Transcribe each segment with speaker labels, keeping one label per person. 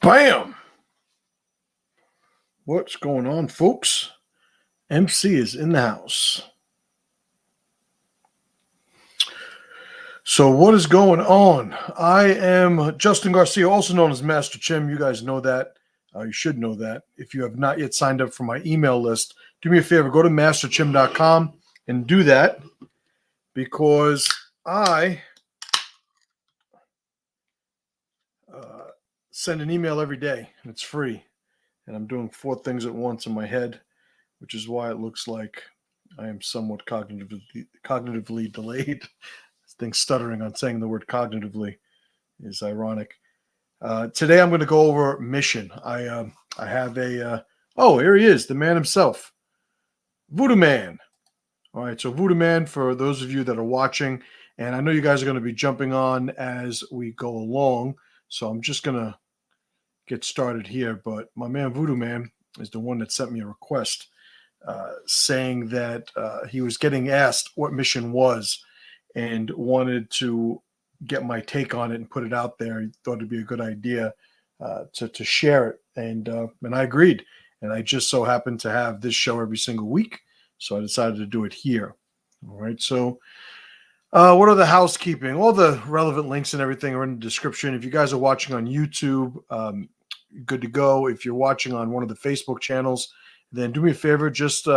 Speaker 1: Bam! What's going on, folks? MC is in the house. So what is going on? I am Justin Garcia, also known as Master Chim. You guys know that. You should know that. If you have not yet signed up for my email list, do me a favor, go to masterchim.com and do that, because I send an email every day, and it's free. And I'm doing 4 things at once in my head, which is why it looks like I am somewhat cognitively delayed. This thing stuttering on saying the word cognitively is ironic. Today I'm going to go over mission. I have a here he is, the man himself, Voodoo Man. All right, so Voodoo Man, for those of you that are watching, and I know you guys are going to be jumping on as we go along, so I'm just going to get started here. But my man Voodoo Man is the one that sent me a request saying that he was getting asked what mission was and wanted to get my take on it and put it out there. He thought it'd be a good idea to share it, and I agreed. And I just so happened to have this show every single week, so I decided to do it here. All right, so what are the housekeeping? All the relevant links and everything are in the description. If you guys are watching on YouTube, good to go. If you're watching on one of the Facebook channels, then do me a favor, just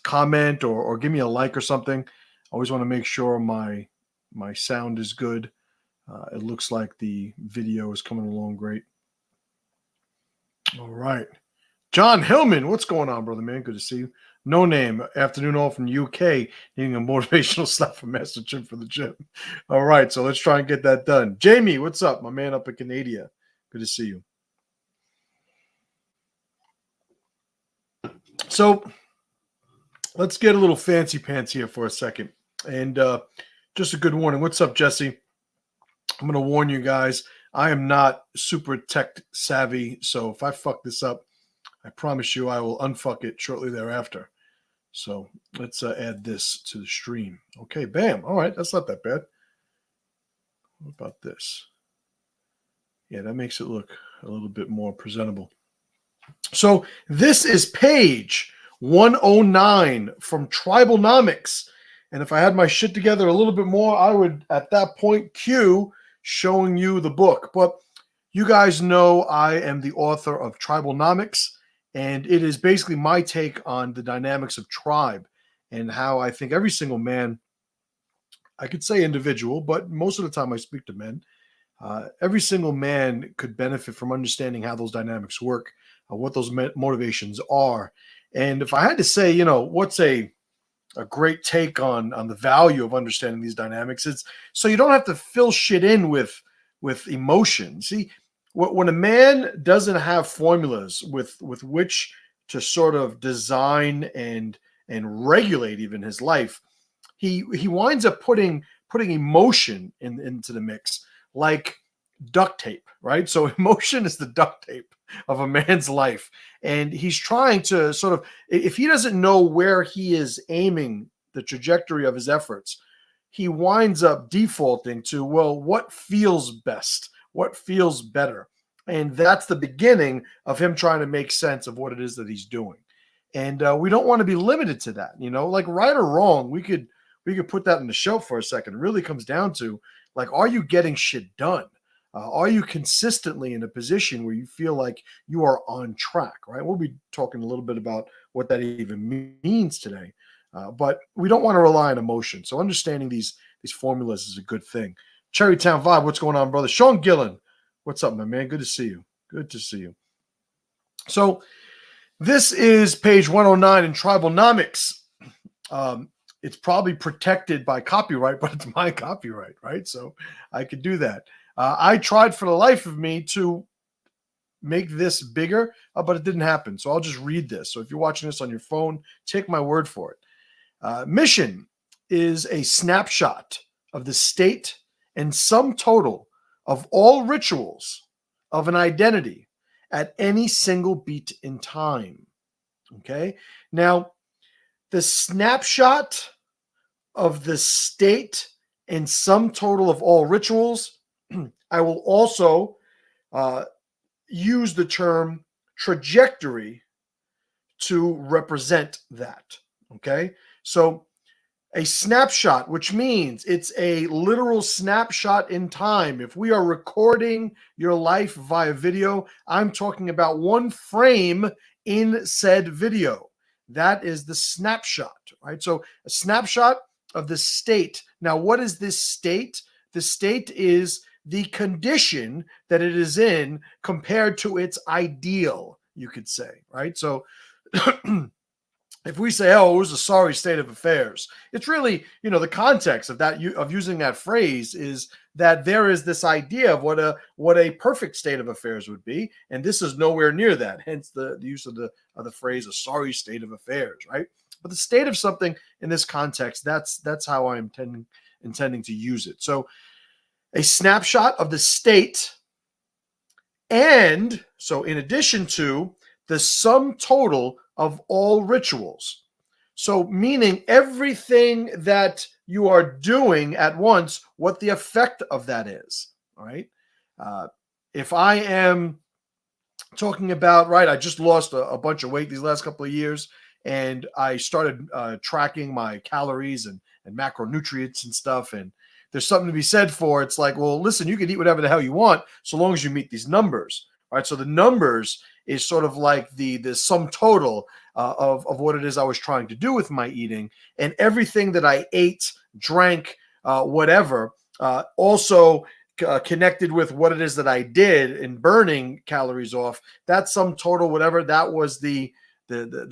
Speaker 1: comment or give me a like or something. I always want to make sure my sound is good. It looks like the video is coming along great. All right. John Hillman, what's going on, brother, man? Good to see you. No Name, afternoon all from UK, needing a motivational stuff from Master Chim for the gym. All right, so let's try and get that done. Jamie, what's up, my man up in Canada? Good to see you. So let's get a little fancy pants here for a second. And just a good warning. What's up, Jesse? I'm going to warn you guys, I am not super tech savvy, so if I fuck this up, I promise you I will unfuck it shortly thereafter. So let's add this to the stream. Okay, bam. All right, that's not that bad. What about this? Yeah, that makes it look a little bit more presentable. So this is page 109 from TRIBALNOMICS. And if I had my shit together a little bit more, I would, at that point, cue showing you the book. But you guys know I am the author of TRIBALNOMICS, and it is basically my take on the dynamics of tribe and how I think every single man, I could say individual, but most of the time I speak to men, every single man could benefit from understanding how those dynamics work, what those motivations are. And if I had to say, what's a great take on the value of understanding these dynamics, it's so you don't have to fill shit in with emotion. See, when a man doesn't have formulas with which to sort of design and regulate even his life, he winds up putting emotion into the mix, like duct tape, right? So emotion is the duct tape of a man's life. And he's trying to sort of, if he doesn't know where he is aiming the trajectory of his efforts, he winds up defaulting to, well, what feels best? What feels better? And that's the beginning of him trying to make sense of what it is that he's doing. And we don't want to be limited to that, like right or wrong. We could put that on the shelf for a second. It really comes down to, like, are you getting shit done? Are you consistently in a position where you feel like you are on track, right? We'll be talking a little bit about what that even means today. But we don't want to rely on emotion. So understanding these formulas is a good thing. Cherrytown Vibe, what's going on, brother? Sean Gillen, what's up, my man? Good to see you. Good to see you. So this is page 109 in TRIBALNOMICS. It's probably protected by copyright, but it's my copyright, right? So I could do that. I tried for the life of me to make this bigger, but it didn't happen. So I'll just read this. So if you're watching this on your phone, take my word for it. Mission is a snapshot of the state and sum total of all rituals of an identity at any single beat in time. Okay? Now, the snapshot of the state and sum total of all rituals, I will also use the term trajectory to represent that. Okay, so a snapshot, which means it's a literal snapshot in time. If we are recording your life via video, I'm talking about one frame in said video. That is the snapshot, right? So a snapshot of the state. Now, what is this state? The state is the condition that it is in compared to its ideal, you could say, right? So if we say, oh, it was a sorry state of affairs, it's really, the context of that, of using that phrase, is that there is this idea of what a perfect state of affairs would be, and this is nowhere near that. Hence the use of the phrase a sorry state of affairs, right? But the state of something in this context, that's how I'm intending to use it. So a snapshot of the state, and so in addition to the sum total of all rituals. So meaning everything that you are doing at once, what the effect of that is, all right? If I am talking about, right, I just lost a bunch of weight these last couple of years, and I started tracking my calories and macronutrients and stuff, and there's something to be said for, it's like, well, listen, you can eat whatever the hell you want so long as you meet these numbers, right? So the numbers is sort of like the sum total of what it is I was trying to do with my eating, and everything that I ate, drank, whatever, also connected with what it is that I did in burning calories off. That sum total, whatever, that was the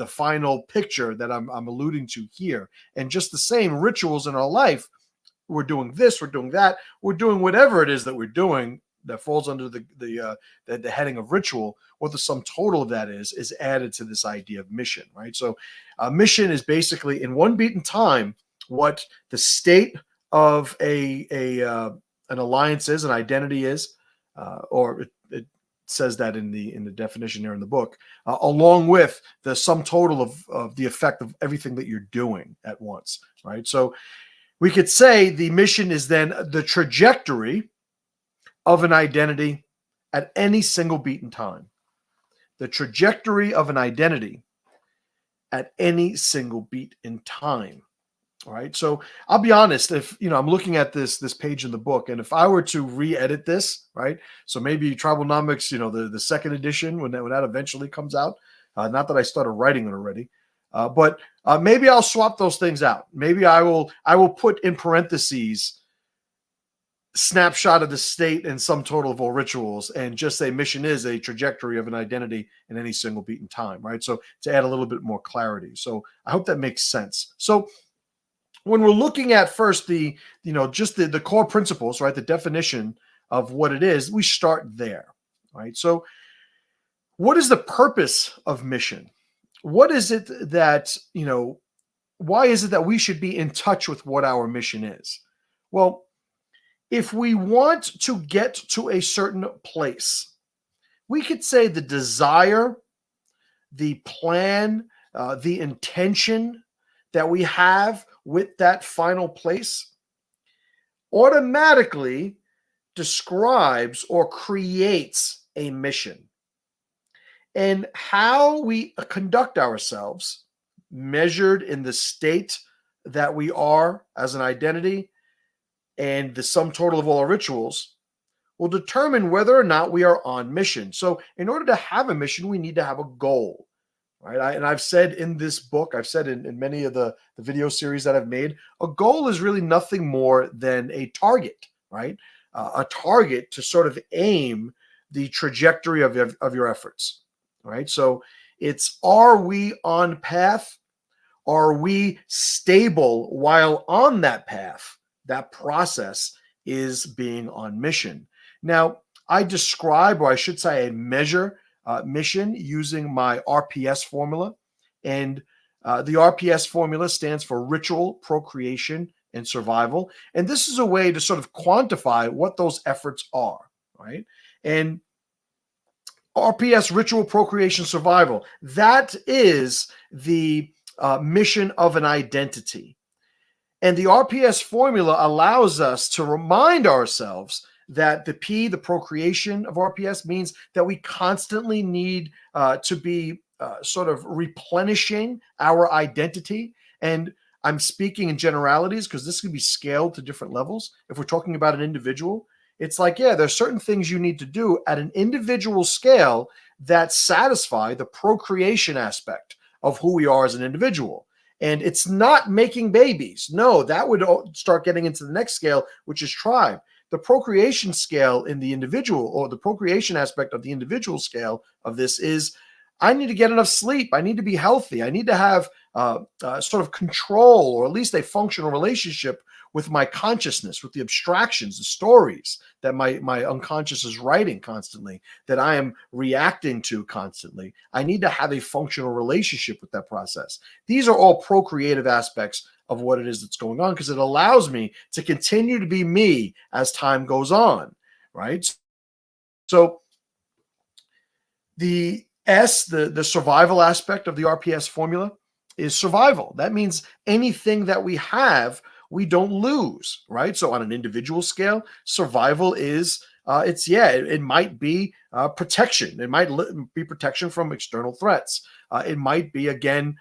Speaker 1: final picture that I'm alluding to here. And just the same rituals in our life, we're doing this, we're doing that, we're doing whatever it is that we're doing that falls under the heading of ritual. What the sum total of that is added to this idea of mission, right? So mission is basically, in one beat in time, what the state of an alliance is, an identity is, or it says that in the definition there in the book, along with the sum total of the effect of everything that you're doing at once, right? So we could say the mission is then the trajectory of an identity at any single beat in time. The trajectory of an identity at any single beat in time. All right. So I'll be honest, if I'm looking at this page in the book, and if I were to re-edit this, right? So maybe Tribalnomics, the second edition, when that eventually comes out, not that I started writing it already, but maybe I'll swap those things out. Maybe I will put in parentheses snapshot of the state and sum total of all rituals, and just say mission is a trajectory of an identity in any single beat in time, right? So to add a little bit more clarity. So I hope that makes sense. So when we're looking at first just the core principles, right, the definition of what it is, we start there, right? So what is the purpose of mission? What is it that, why is it that we should be in touch with what our mission is? Well, if we want to get to a certain place, we could say the desire, the plan, the intention that we have with that final place automatically describes or creates a mission. And how we conduct ourselves, measured in the state that we are as an identity and the sum total of all our rituals, will determine whether or not we are on mission. So in order to have a mission, we need to have a goal, right? And I've said in this book, I've said in many of the video series that I've made, a goal is really nothing more than a target, right? A target to sort of aim the trajectory of your efforts, right? So it's, are we on path? Are we stable while on that path? That process is being on mission. Now, I describe, or I should say I measure mission using my RPS formula. And the RPS formula stands for ritual, procreation, and survival. And this is a way to sort of quantify what those efforts are, right? And RPS, ritual, procreation, survival, that is the mission of an identity. And the RPS formula allows us to remind ourselves that the P, the procreation of RPS, means that we constantly need to be sort of replenishing our identity. And I'm speaking in generalities because this can be scaled to different levels. If we're talking about an individual, it's like, yeah, there's certain things you need to do at an individual scale that satisfy the procreation aspect of who we are as an individual. And it's not making babies. No, that would start getting into the next scale, which is tribe. The procreation scale in the individual, or the procreation aspect of the individual scale of this, is I need to get enough sleep. I need to be healthy. I need to have sort of control, or at least a functional relationship with my consciousness, with the abstractions, the stories that my unconscious is writing constantly, that I am reacting to constantly. I need to have a functional relationship with that process. These are all procreative aspects of what it is that's going on, because it allows me to continue to be me as time goes on, right? So the S, the survival aspect of the RPS formula, is survival. That means anything that we have, we don't lose, right? So on an individual scale, survival is, it might be protection. It might be protection from external threats. It might be, again,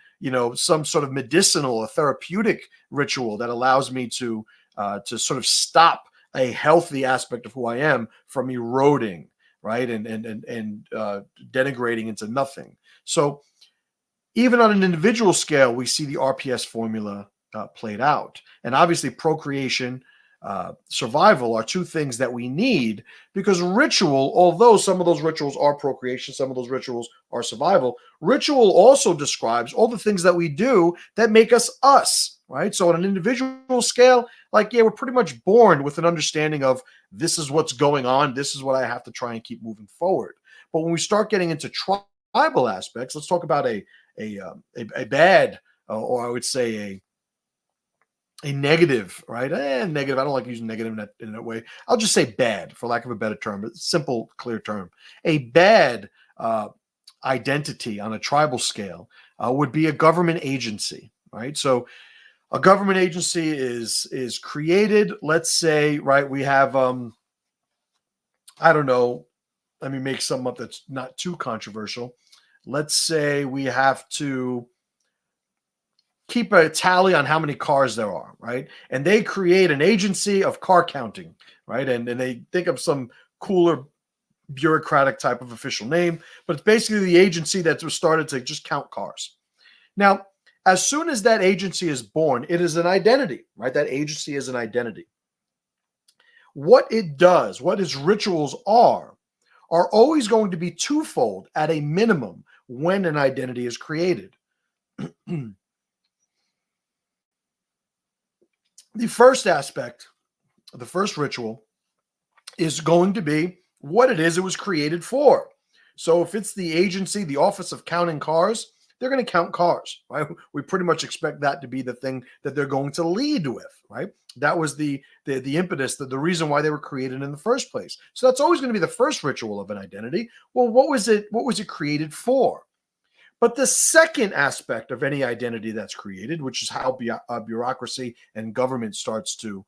Speaker 1: some sort of medicinal or therapeutic ritual that allows me to sort of stop a healthy aspect of who I am from eroding, right? And denigrating into nothing. So even on an individual scale, we see the RPS formula played out. And obviously procreation, survival are two things that we need, because ritual, although some of those rituals are procreation, some of those rituals are survival, ritual also describes all the things that we do that make us, right? So on an individual scale, we're pretty much born with an understanding of this is what's going on. This is what I have to try and keep moving forward. But when we start getting into tribal aspects, let's talk about a bad, or I would say a negative, right? Negative. I don't like using negative in that way. I'll just say bad, for lack of a better term, but simple, clear term. A bad identity on a tribal scale would be a government agency, right? So a government agency is created. Let's say, right, we have, I don't know, let me make something up that's not too controversial. Let's say we have to keep a tally on how many cars there are, right? And they create an agency of car counting, right? And they think of some cooler bureaucratic type of official name, but it's basically the agency that was started to just count cars. Now, as soon as that agency is born, it is an identity, right? That agency is an identity. What it does, what its rituals are always going to be twofold at a minimum when an identity is created. The first aspect, the first ritual, is going to be what it is it was created for. So if it's the agency, the office of counting cars, they're going to count cars, right? We pretty much expect that to be the thing that they're going to lead with, right? That was the impetus, the reason why they were created in the first place. So that's always going to be the first ritual of an identity. Well, what was it created for? But the second aspect of any identity that's created, which is how bureaucracy and government starts to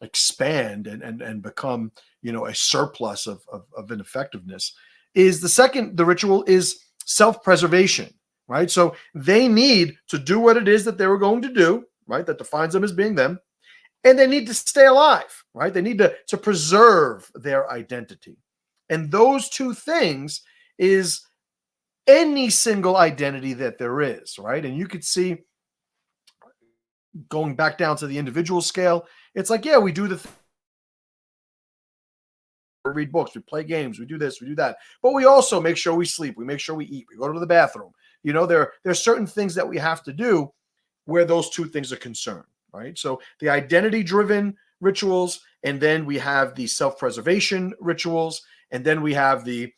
Speaker 1: expand and become, a surplus of ineffectiveness, is the ritual is self-preservation, right? So they need to do what it is that they were going to do, right? That defines them as being them. And they need to stay alive, right? They need to preserve their identity. And those two things is any single identity that there is, right? And you could see, going back down to the individual scale, it's like, yeah, we do we read books, we play games, we do this, we do that, but we also make sure we sleep, we make sure we eat, we go to the bathroom. There's certain things that we have to do where those two things are concerned, right? So the identity-driven rituals, and then we have the self-preservation rituals, and then we have the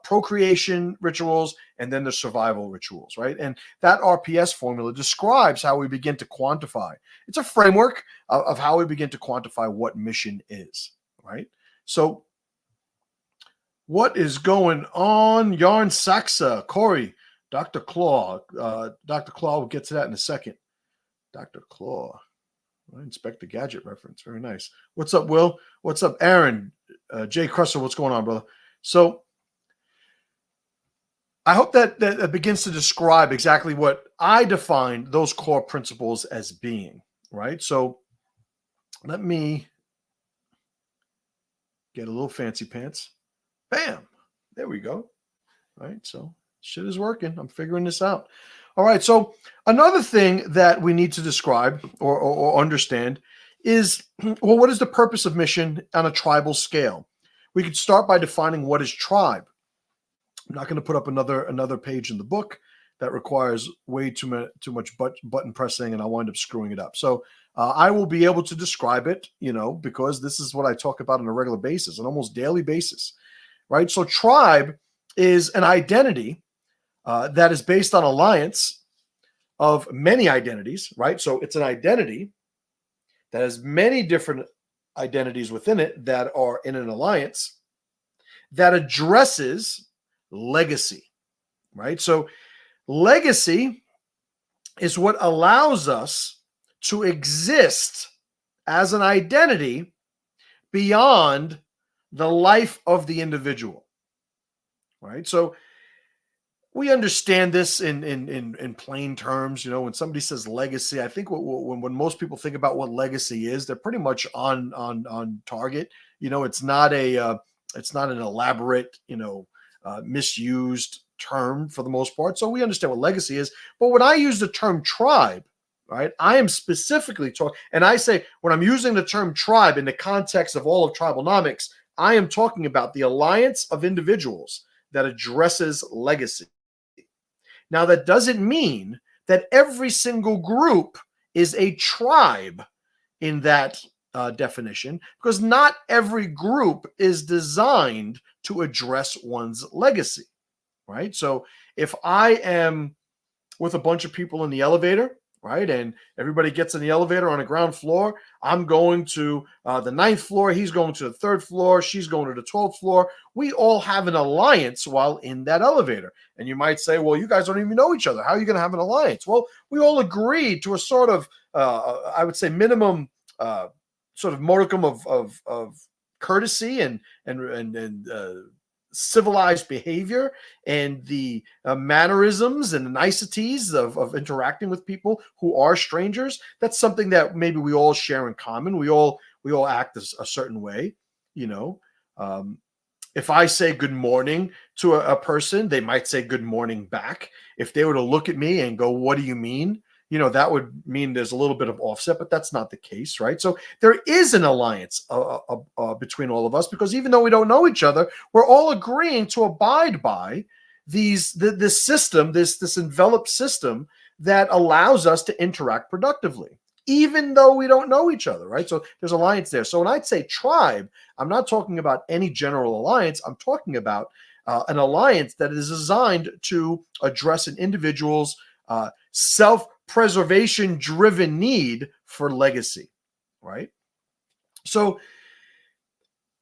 Speaker 1: procreation rituals, and then the survival rituals, right? And that RPS formula describes how we begin to quantify. It's a framework of how we begin to quantify what mission is, right? So what is going on? Yarn Saxa, Corey, Dr. Claw. Dr. Claw, we'll get to that in a second. Dr. Claw. Inspect the gadget reference. Very nice. What's up, Will? What's up, Aaron? Jay Crusser, what's going on, brother? So I hope that begins to describe exactly what I define those core principles as being, right? So let me get a little fancy pants. Bam. There we go. All right. So shit is working. I'm figuring this out. All right. So another thing that we need to describe or understand is, well, what is the purpose of mission on a tribal scale? We could start by defining what is tribe. I'm not going to put up another page in the book. That requires way too much button pressing, and I'll wind up screwing it up. So I will be able to describe it, because this is what I talk about on a regular basis, an almost daily basis, right? So tribe is an identity that is based on alliance of many identities, right? So it's an identity that has many different identities within it that are in an alliance that addresses legacy, right? So legacy is what allows us to exist as an identity beyond the life of the individual, right? So we understand this in plain terms. When somebody says legacy, I think when most people think about what legacy is, they're pretty much on target. It's not an elaborate, misused term for the most part. So we understand what legacy is. But when I use the term tribe, right, I am specifically talking, and I say when I'm using the term tribe in the context of all of tribalnomics, I am talking about the alliance of individuals that addresses legacy. Now, that doesn't mean that every single group is a tribe in that definition, because not every group is designed to address one's legacy, right? So if I am with a bunch of people in the elevator, right, and everybody gets in the elevator on the ground floor, I'm going to the 9th floor, he's going to the 3rd floor, she's going to the 12th floor. We all have an alliance while in that elevator. And you might say, well, you guys don't even know each other. How are you going to have an alliance? Well, we all agreed to a sort of, I would say, minimum sort of modicum of courtesy and civilized behavior and the mannerisms and the niceties of interacting with people who are strangers. That's something that maybe we all share in common. We all act a certain way. If I say good morning to a person, they might say good morning back. If they were to look at me and go, what do you mean? That would mean there's a little bit of offset, but that's not the case, right? So there is an alliance between all of us, because even though we don't know each other, we're all agreeing to abide by this system, this enveloped system that allows us to interact productively, even though we don't know each other, right? So there's alliance there. So when I say tribe, I'm not talking about any general alliance. I'm talking about an alliance that is designed to address an individual's self-preservation driven need for legacy, right? So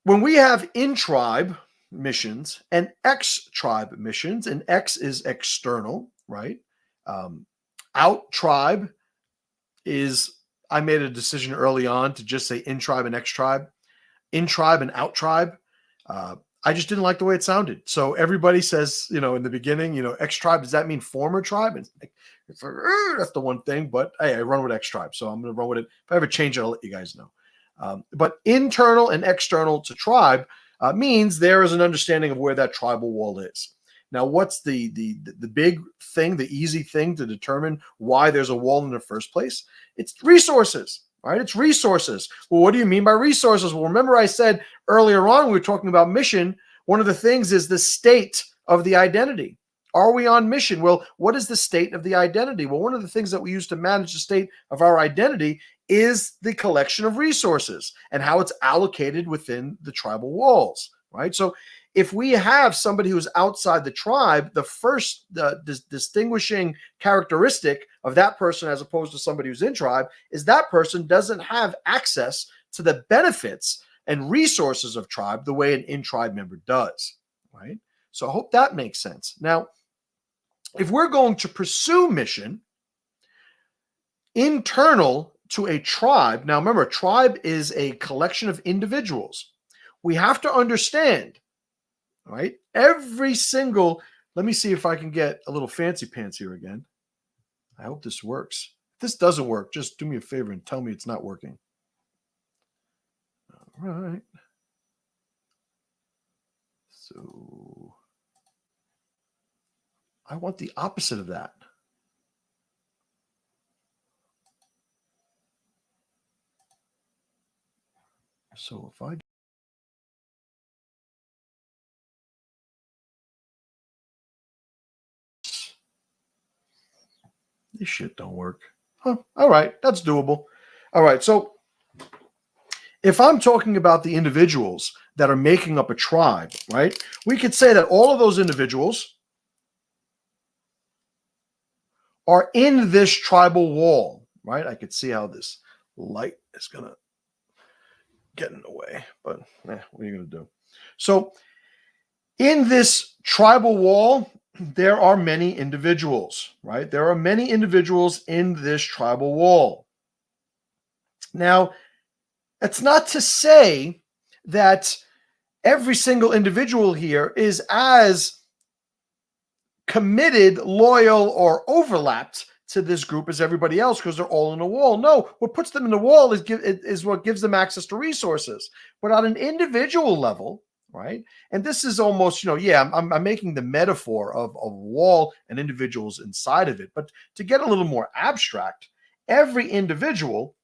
Speaker 1: when we have in-tribe missions and ex-tribe missions, and X is external, right? Out-tribe is, I made a decision early on to just say in-tribe and ex-tribe, in-tribe and out-tribe. I just didn't like the way it sounded. So everybody says, in the beginning, ex-tribe, does that mean former tribe? And it's like, that's the one thing, but hey, I run with ex-tribe, so I'm going to run with it. If I ever change it, I'll let you guys know. But internal and external to tribe means there is an understanding of where that tribal wall is. Now, what's the big thing, the easy thing to determine why there's a wall in the first place? It's resources, right? It's resources. Well, what do you mean by resources? Well, remember I said earlier on, we were talking about mission. One of the things is the state of the identity. Are we on mission? Well, what is the state of the identity? Well, one of the things that we use to manage the state of our identity is the collection of resources and how it's allocated within the tribal walls, right? So if we have somebody who's outside the tribe, the first distinguishing characteristic of that person as opposed to somebody who's in tribe is that person doesn't have access to the benefits and resources of tribe the way an in-tribe member does, right? So I hope that makes sense. Now, if we're going to pursue mission, internal to a tribe, now remember, a tribe is a collection of individuals. We have to understand, right? Every single, let me see if I can get a little fancy pants here again. I hope this works. If this doesn't work, just do me a favor and tell me it's not working. All right. So I want the opposite of that. So if I this shit don't work. Huh. All right, that's doable. All right, so if I'm talking about the individuals that are making up a tribe, right, we could say that all of those individuals are in this tribal wall, right? I could see how this light is going to get in the way, but what are you going to do? So in this tribal wall, there are many individuals, right? There are many individuals in this tribal wall. Now, it's not to say that every single individual here is as committed, loyal, or overlapped to this group as everybody else because they're all in a wall. No, what puts them in the wall is what gives them access to resources. But on an individual level, right? And this is almost, I'm making the metaphor of a wall and individuals inside of it. But to get a little more abstract, every individual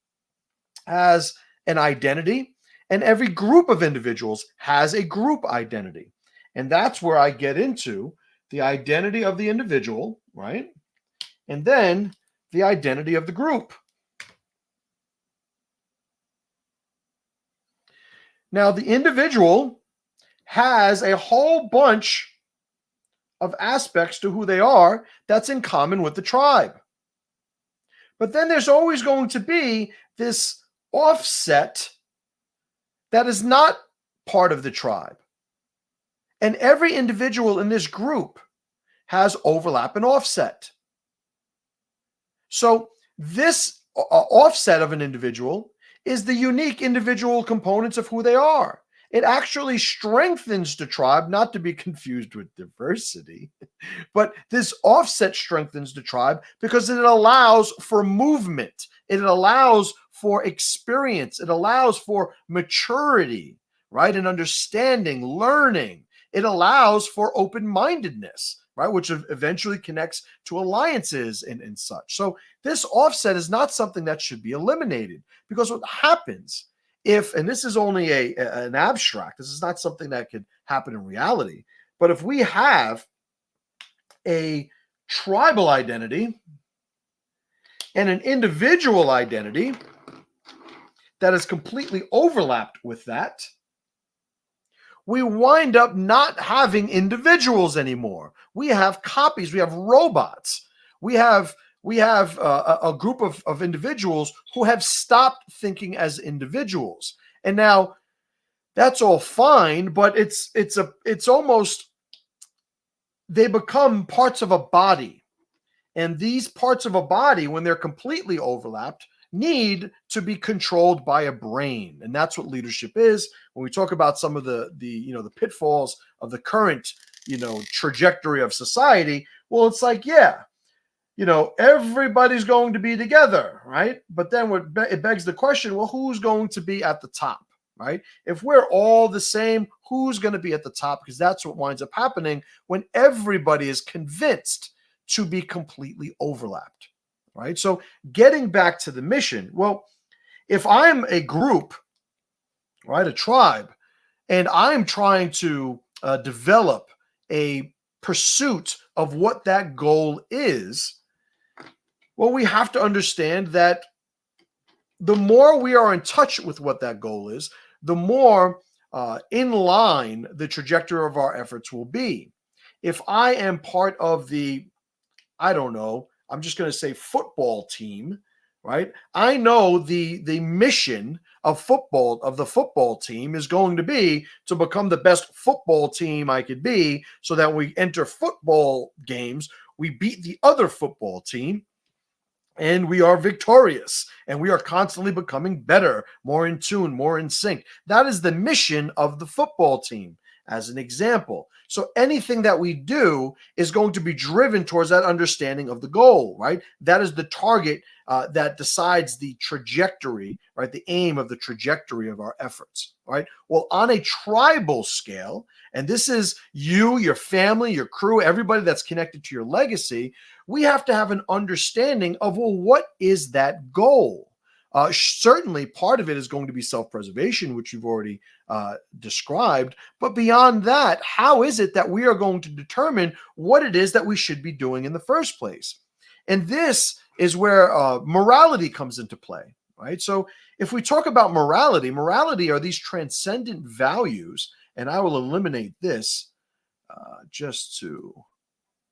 Speaker 1: has an identity, and every group of individuals has a group identity. And that's where I get into the identity of the individual, right? And then the identity of the group. Now, the individual has a whole bunch of aspects to who they are that's in common with the tribe. But then there's always going to be this offset that is not part of the tribe. And every individual in this group has overlap and offset. So this offset of an individual is the unique individual components of who they are. It actually strengthens the tribe, not to be confused with diversity, but this offset strengthens the tribe because it allows for movement. It allows for experience. It allows for maturity, right? And understanding, learning. It allows for open-mindedness, right? Which eventually connects to alliances and such. So this offset is not something that should be eliminated because what happens if, and this is only an abstract, this is not something that could happen in reality, but if we have a tribal identity and an individual identity that is completely overlapped with that, we wind up not having individuals anymore. We have copies. We have robots. We have a group of individuals who have stopped thinking as individuals. And now that's all fine, but it's almost, they become parts of a body. And these parts of a body, when they're completely overlapped, need to be controlled by a brain. And that's what leadership is. When we talk about some of the pitfalls of the current, trajectory of society, well, it's like, everybody's going to be together, right? But then it begs the question, well, who's going to be at the top, right? If we're all the same, who's going to be at the top? Because that's what winds up happening when everybody is convinced to be completely overlapped, right? So getting back to the mission, well, if I'm a group, right, a tribe, and I'm trying to develop a pursuit of what that goal is, well, we have to understand that the more we are in touch with what that goal is, the more in line the trajectory of our efforts will be. If I am part of the, I'm just going to say football team, right? I know the mission of the football team is going to be to become the best football team I could be, so that when we enter football games, we beat the other football team. and we are victorious, and we are constantly becoming better, more in tune, more in sync. That is the mission of the football team, as an example. So anything that we do is going to be driven towards that understanding of the goal, right? That is the target that decides the trajectory, right? The aim of the trajectory of our efforts, right? Well, on a tribal scale, and this is you, your family, your crew, everybody that's connected to your legacy, we have to have an understanding of, well, what is that goal? Certainly, part of it is going to be self-preservation, which you've already described. But beyond that, how is it that we are going to determine what it is that we should be doing in the first place? And this is where morality comes into play, right? So if we talk about morality, morality are these transcendent values, and I will eliminate this just to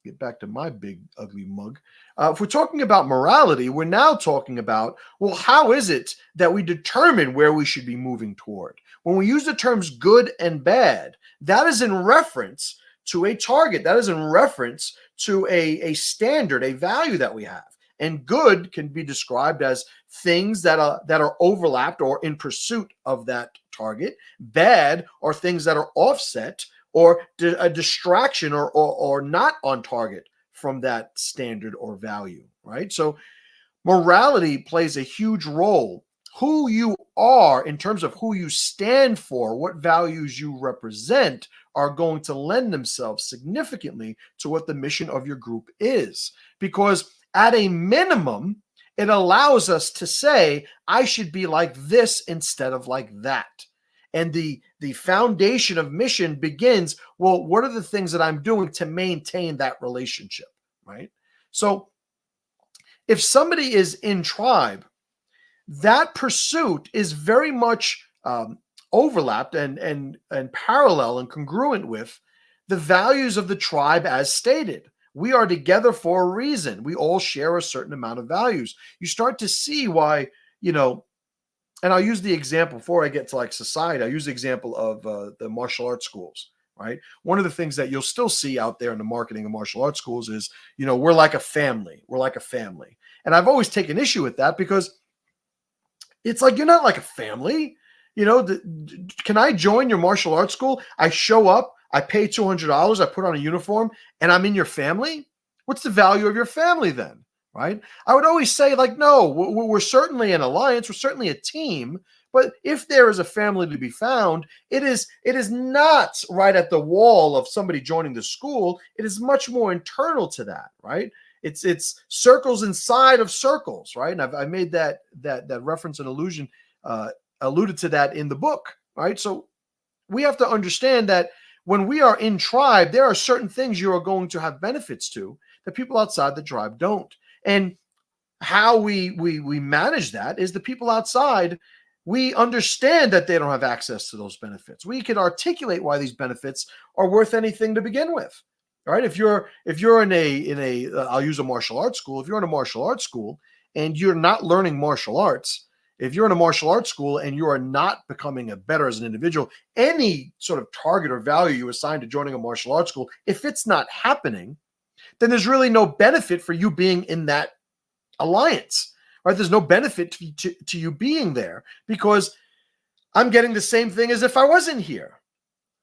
Speaker 1: get back to my big ugly mug. If we're talking about morality, we're now talking about, well, how is it that we determine where we should be moving toward? When we use the terms good and bad, that is in reference to a target. That is in reference to a standard, a value that we have. And good can be described as things that are overlapped or in pursuit of that target. Bad are things that are offset or a distraction or not on target from that standard or value, right? So morality plays a huge role. Who you are in terms of who you stand for, what values you represent, are going to lend themselves significantly to what the mission of your group is. Because at a minimum, it allows us to say, I should be like this instead of like that. And the foundation of mission begins, well, what are the things that I'm doing to maintain that relationship, right? So if somebody is in tribe, that pursuit is very much overlapped and parallel and congruent with the values of the tribe as stated. We are together for a reason. We all share a certain amount of values. You start to see why, and I'll use the example before I get to like society. I use the example of the martial arts schools, right? One of the things that you'll still see out there in the marketing of martial arts schools is, we're like a family. We're like a family. And I've always taken issue with that because it's like, you're not like a family. Can I join your martial arts school? I show up, I pay $200, I put on a uniform, and I'm in your family? What's the value of your family then? Right? I would always say, like, no, we're certainly an alliance, we're certainly a team, but if there is a family to be found, it is not right at the wall of somebody joining the school. It is much more internal to that, right? It's circles inside of circles, right? And I made that reference and allusion, alluded to that in the book, right? So we have to understand that when we are in tribe, there are certain things you are going to have benefits to that people outside the tribe don't. And how we manage that is the people outside, we understand that they don't have access to those benefits. We can articulate why these benefits are worth anything to begin with. All right. If you're in a I'll use a martial arts school. If you're in a martial arts school and you're not learning martial arts, if you're in a martial arts school and you are not becoming better as an individual, any sort of target or value you assign to joining a martial arts school, if it's not happening, then there's really no benefit for you being in that alliance, right? There's no benefit to you being there because I'm getting the same thing as if I wasn't here,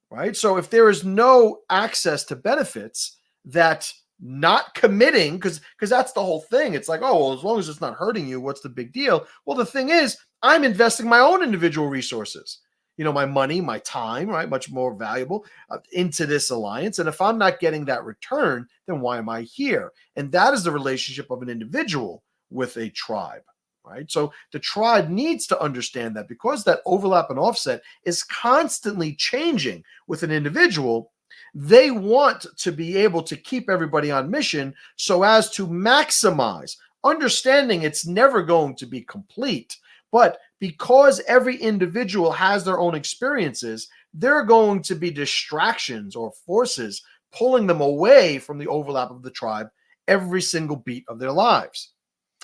Speaker 1: right? So if there is no access to benefits, that not committing, because that's the whole thing. It's like, oh, well, as long as it's not hurting you, what's the big deal? Well, the thing is, I'm investing my own individual resources, my money, my time, right? Much more valuable into this alliance. And if I'm not getting that return, then why am I here? And that is the relationship of an individual with a tribe, right? So the tribe needs to understand that because that overlap and offset is constantly changing with an individual, they want to be able to keep everybody on mission so as to maximize, understanding it's never going to be complete. But because every individual has their own experiences, there are going to be distractions or forces pulling them away from the overlap of the tribe every single beat of their lives.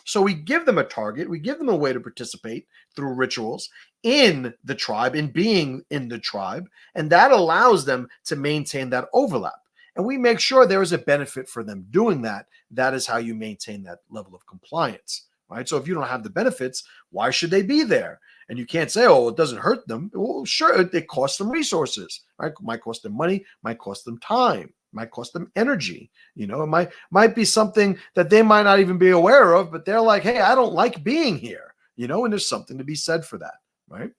Speaker 1: So we give them a target, we give them a way to participate through rituals in the tribe, in being in the tribe, and that allows them to maintain that overlap. and we make sure there is a benefit for them doing that. That is how you maintain that level of compliance, right? So if you don't have the benefits, why should they be there? And you can't say, oh, it doesn't hurt them. Well, sure, it costs them resources, right? It might cost them money, might cost them time, might cost them energy. You know, it might be something that they might not even be aware of, but they're like, hey, I don't like being here, you know, and there's something to be said for that, right?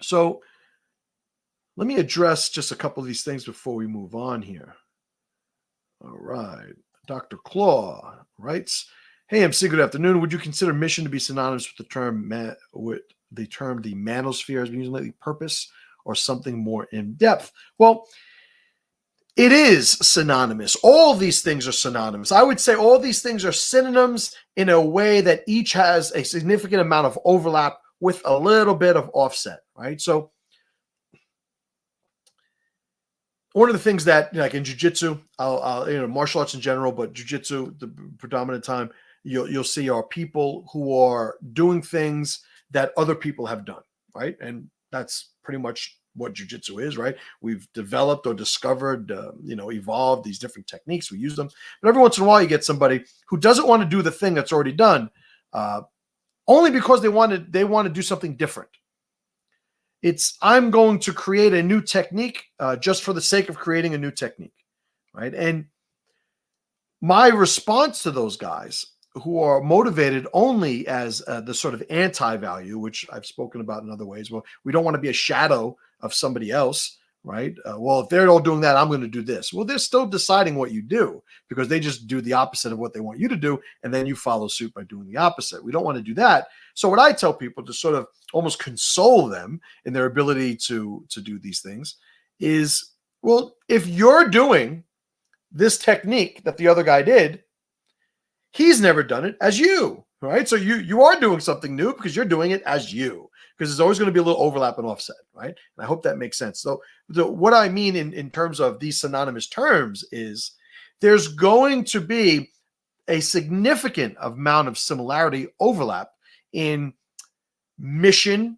Speaker 1: So let me address just a couple of these things before we move on here. All right. Dr. Claw writes, hey, MC, good afternoon. Would you consider mission to be synonymous with the term the manosphere has been used lately, purpose, or something more in depth? Well, it is synonymous. All these things are synonymous. I would say all these things are synonyms in a way that each has a significant amount of overlap with a little bit of offset, right? So one of the things that, like in jiu-jitsu, martial arts in general, but jiu-jitsu, the predominant time, you'll see are people who are doing things that other people have done, right? And that's pretty much what jiu-jitsu is, right? We've developed or discovered, evolved these different techniques. We use them, but every once in a while you get somebody who doesn't want to do the thing that's already done, only because they want to do something different. I'm going to create a new technique just for the sake of creating a new technique, right? And my response to those guys who are motivated only as the sort of anti-value, which I've spoken about in other ways. Well, we don't want to be a shadow of somebody else, right? Well, if they're all doing that, I'm going to do this. Well, they're still deciding what you do because they just do the opposite of what they want you to do, and then you follow suit by doing the opposite. We don't want to do that. So what I tell people to sort of almost console them in their ability to do these things is, well, if you're doing this technique that the other guy did, he's never done it as you, right? So you are doing something new because you're doing it as you, because there's always going to be a little overlap and offset, right? And I hope that makes sense. So what I mean in terms of these synonymous terms is there's going to be a significant amount of similarity, overlap in mission,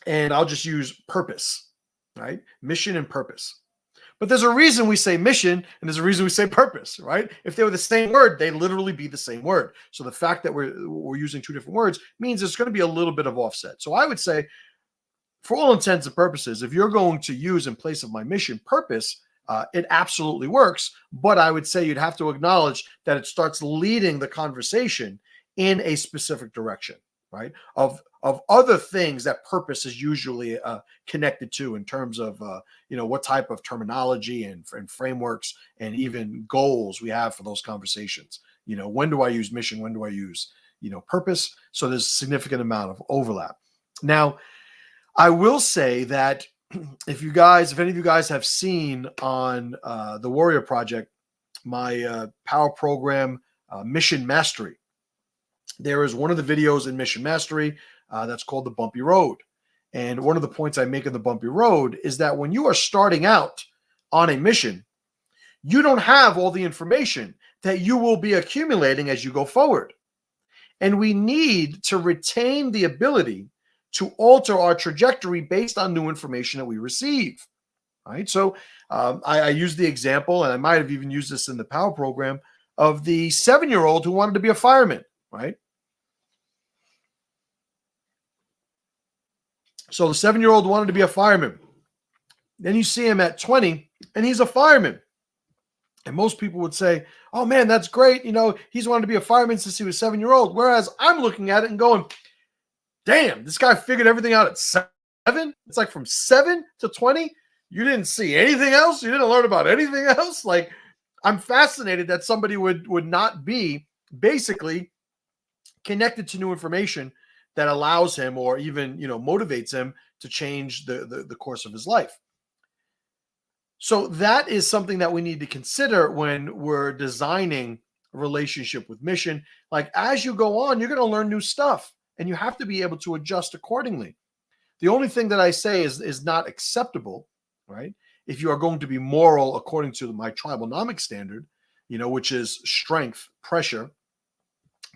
Speaker 1: and I'll just use purpose, right? Mission and purpose. But there's a reason we say mission and there's a reason we say purpose, right? If they were the same word, they literally be the same word. So the fact that we're using two different words means there's going to be a little bit of offset. So I would say, for all intents and purposes, if you're going to use in place of my mission purpose, it absolutely works. But I would say you'd have to acknowledge that it starts leading the conversation in a specific direction, right? Of other things that purpose is usually connected to in terms of, what type of terminology and frameworks and even goals we have for those conversations. When do I use mission? When do I use, purpose? So there's a significant amount of overlap. Now, I will say that if any of you guys have seen on the Warrior Project, my power program, Mission Mastery, there is one of the videos in Mission Mastery that's called the Bumpy Road. And one of the points I make in the Bumpy Road is that when you are starting out on a mission, you don't have all the information that you will be accumulating as you go forward. And we need to retain the ability to alter our trajectory based on new information that we receive, right? So I use the example, and I might have even used this in the power program, of the 7-year-old who wanted to be a fireman, right? So the 7-year-old wanted to be a fireman. Then you see him at 20, and he's a fireman. And most people would say, oh, man, that's great. He's wanted to be a fireman since he was 7-year-old. Whereas I'm looking at it and going, damn, this guy figured everything out at 7? It's like from 7 to 20, you didn't see anything else? You didn't learn about anything else? Like, I'm fascinated that somebody would not be basically connected to new information that allows him or even, motivates him to change the course of his life. So that is something that we need to consider when we're designing a relationship with mission. Like, as you go on, you're going to learn new stuff, and you have to be able to adjust accordingly. The only thing that I say is not acceptable, right? If you are going to be moral according to my TRIBALNOMICS standard, which is strength, pressure,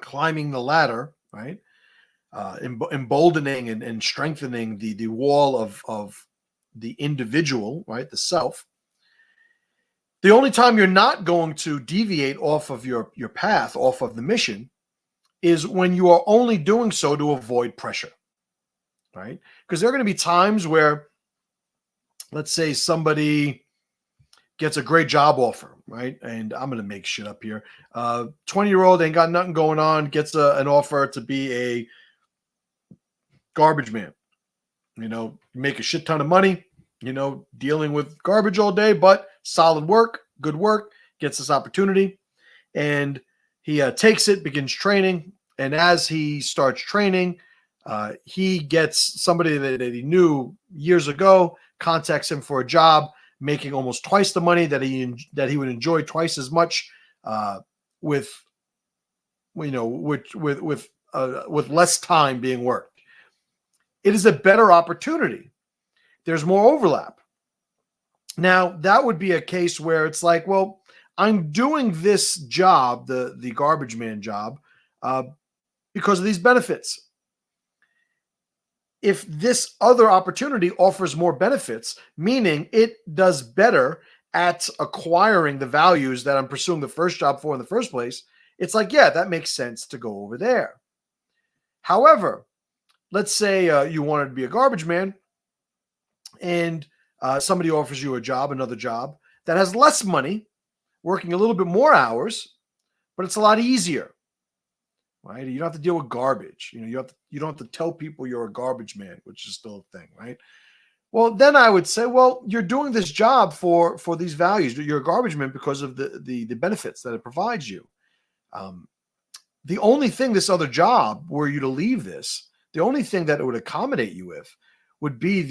Speaker 1: climbing the ladder, right? Emboldening and strengthening the wall of the individual, right? The self. The only time you're not going to deviate off of your path, off of the mission, is when you are only doing so to avoid pressure, right? Because there are going to be times where, let's say somebody gets a great job offer, right? And I'm going to make shit up here. 20-year-old ain't got nothing going on, gets an offer to be a garbage man. Make a shit ton of money, dealing with garbage all day, but solid work, good work, gets this opportunity. And he takes it, begins training. And as he starts training, he gets somebody that he knew years ago, contacts him for a job, making almost twice the money that he would enjoy twice as much, with less time being worked. It is a better opportunity. There's more overlap. Now, that would be a case where it's like, well, I'm doing this job, the garbage man job, because of these benefits. If this other opportunity offers more benefits, meaning it does better at acquiring the values that I'm pursuing the first job for in the first place, it's like, yeah, that makes sense to go over there. However, let's say you wanted to be a garbage man, and somebody offers you another job that has less money, working a little bit more hours, but it's a lot easier, right? You don't have to deal with garbage. You don't have to tell people you're a garbage man, which is still a thing, right? Well, then I would say, well, you're doing this job for these values. You're a garbage man because of the benefits that it provides you. The only thing this other job, were you to leave this, the only thing that it would accommodate you with would be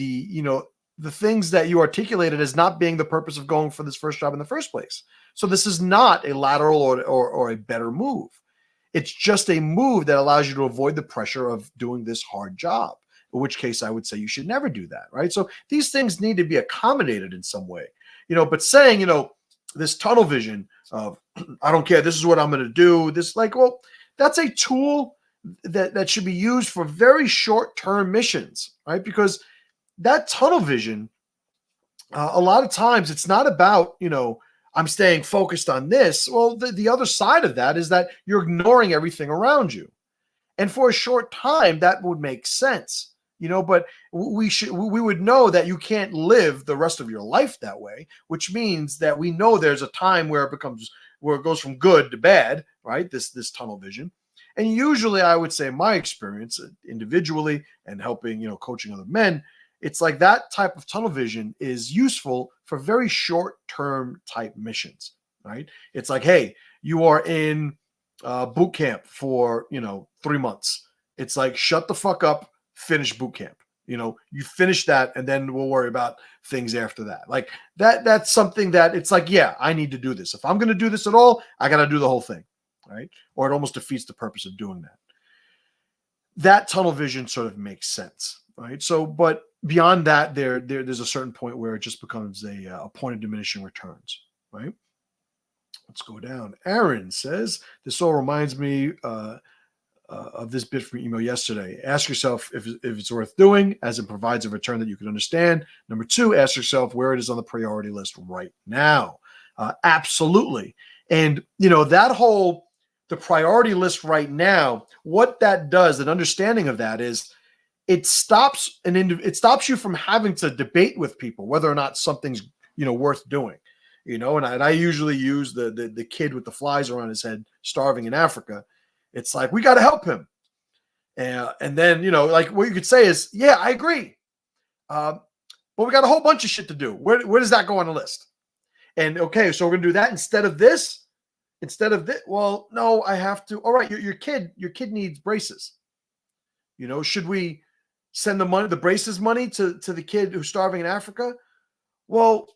Speaker 1: the things that you articulated as not being the purpose of going for this first job in the first place. So this is not a lateral or a better move. It's just a move that allows you to avoid the pressure of doing this hard job, in which case I would say you should never do that, right? So these things need to be accommodated in some way, but saying, this tunnel vision of, I don't care, this is what I'm going to do, this, like, well, that's a tool that should be used for very short-term missions, right? Because that tunnel vision, a lot of times it's not about, I'm staying focused on this. Well, the other side of that is that you're ignoring everything around you. And for a short time, that would make sense, but we would know that you can't live the rest of your life that way, which means that we know there's a time where it goes from good to bad, right? This tunnel vision. And usually I would say, in my experience individually and helping, coaching other men, it's like that type of tunnel vision is useful for very short-term type missions, right? It's like, hey, you are in boot camp for, 3 months. It's like, shut the fuck up, finish boot camp. You finish that, and then we'll worry about things after that. Like that's something that it's like, yeah, I need to do this. If I'm going to do this at all, I got to do the whole thing, right? Or it almost defeats the purpose of doing that. That tunnel vision sort of makes sense, right? So, but beyond that, there's a certain point where it just becomes a point of diminishing returns, right? Let's go down. Aaron says, this all reminds me of this bit from email yesterday. Ask yourself if it's worth doing, as it provides a return that you can understand. Number 2, ask yourself where it is on the priority list right now. Absolutely. And, the priority list right now, what that does, an understanding of that is, it stops you from having to debate with people whether or not something's worth doing. And I usually use the kid with the flies around his head starving in Africa. It's like, we got to help him. And then, like what you could say is, yeah, I agree. But we got a whole bunch of shit to do. Where does that go on the list? And okay, so we're going to do that instead of this. Well, no, I have to. All right, your kid needs braces. Should we send the braces money to the kid who's starving in Africa? Well,